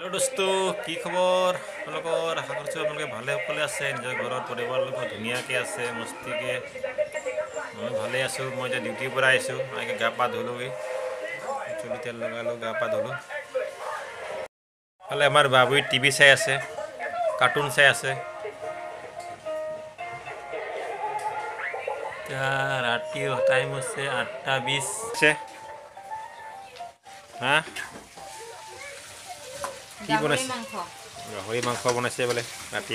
hello दोस्तों की खबर আপোনালোকৰ আশা কৰিছোঁ আপোনালোকে ভালে সকলে আছে নিজৰ ঘৰত পৰিবাৰৰ লগত ধুনীয়াকৈ আছে মস্তিকে মই ভালে আছোঁ মই এতিয়া ডিউটিৰ পৰা আহিছোঁ আগে গা পা ধুলোঁগৈ চুলি তেল লগালোঁ গা পা ধুলোঁ ফালে আমাৰ বাবুই টিভি চাই আছে কাৰ্টুন চাই আছে ৰাতি টাইম হৈছে 8:20 হা কি বনাইছে গাহৰি মাংস বনাইছে বোলে ৰাতি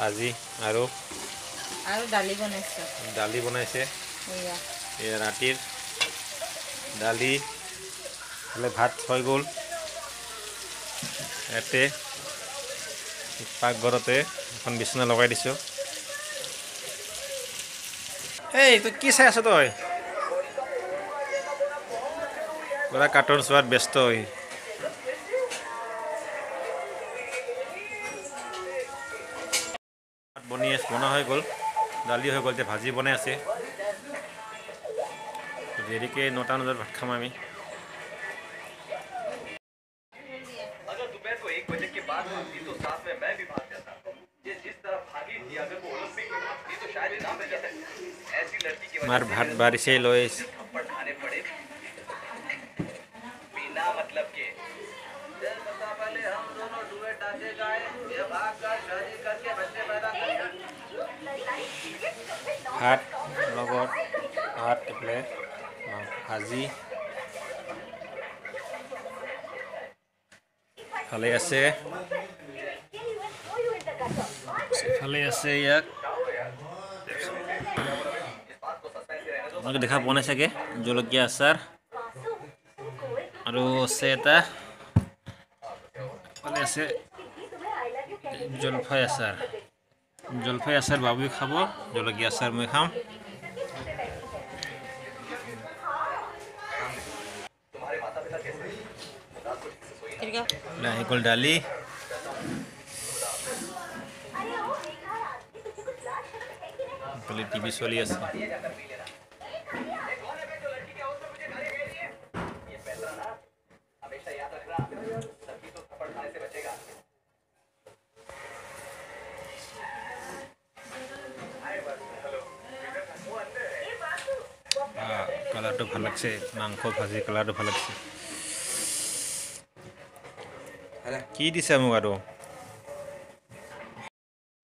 আজি আৰু দালি বনাইছে ৰাতিৰ দালি বোলে ভাত হৈ গ'ল ইয়াতে পাকঘৰতে এখন বিচনা লগাই দিছোঁ এই তই কি চাই আছ তই পুৰা কাৰ্টুন চোৱাত ব্যস্ত হৈ বনা হৈ গ'ল দালি হৈ গ'ল এতিয়া ভাজি বনাই আছে দেৰিকৈ 9টা বজাত ভাত খাম আমি মাৰ ভাত বাঢ়িছে লৈ ভাত লগত ভাত এফালে ভাজি ভালে আছে ইয়াক আপোনালোকে দেখা পোৱা নাই চাগে জলকীয়া আচাৰ আৰু আছে এটা ভালে আছে জলফাই আচাৰ বাবুই খাব জলকীয়া আচাৰ মই খাম আহি গ'ল দালি টিভি চলি আছে কালাৰটো ভাল লাগছে মাংস ভাজি কালাৰটো ভাল লাগছে কি দিছে মোক আৰু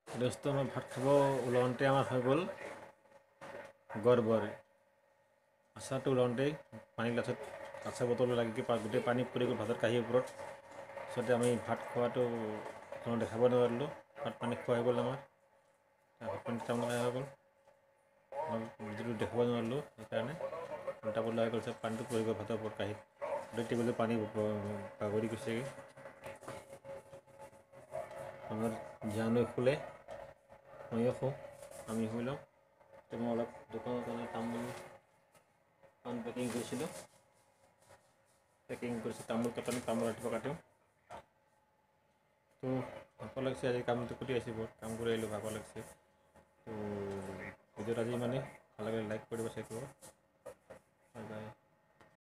দোস্ত মই ভাত খাব ওলাওঁতে আমাৰ হৈ গ'ল গড়বড় আচাৰটো ওলাওঁতেই পানী গ্লাছত আচাৰ বটল লাগি গোটেই পানী পৰি গ'ল ভাতৰ কাঁহীৰ ওপৰত তাৰপিছতে আমি ভাত খোৱাটো দেখাব নোৱাৰিলোঁ ভাত পানী খোৱা হৈ গ'ল আমাৰ ভাত পানী তামোল খাই হৈ গ'ল যিটো দেখাব নোৱাৰিলোঁ সেইকাৰণে উল্টা পুল্টা হৈ গ'ল চব পানীটো পৰি গ'ল ভাতৰ ওপৰত কাঁহীত গোটেই টেবুলতে পানী বাগৰি গৈছেগৈ আমাৰ জানুৱে শুলে ময়ো শুওঁ আমি শুই লওঁ মই অলপ দোকানৰ কাৰণে তামোল পাণ পেকিং কৰিছিলোঁ তামোল কাটি তামোল ৰাতিপুৱা কাটিম তো ভাগৰ লাগিছে আজি কামটো কৰি আহিছোঁ বহুত কাম কৰি আহিলোঁ ভাগৰ লাগিছে তো ভিডিঅ'ত আজি মানে ভাল লাগিলে লাইক কৰিব শ্বেয়াৰ কৰিব বাই বাই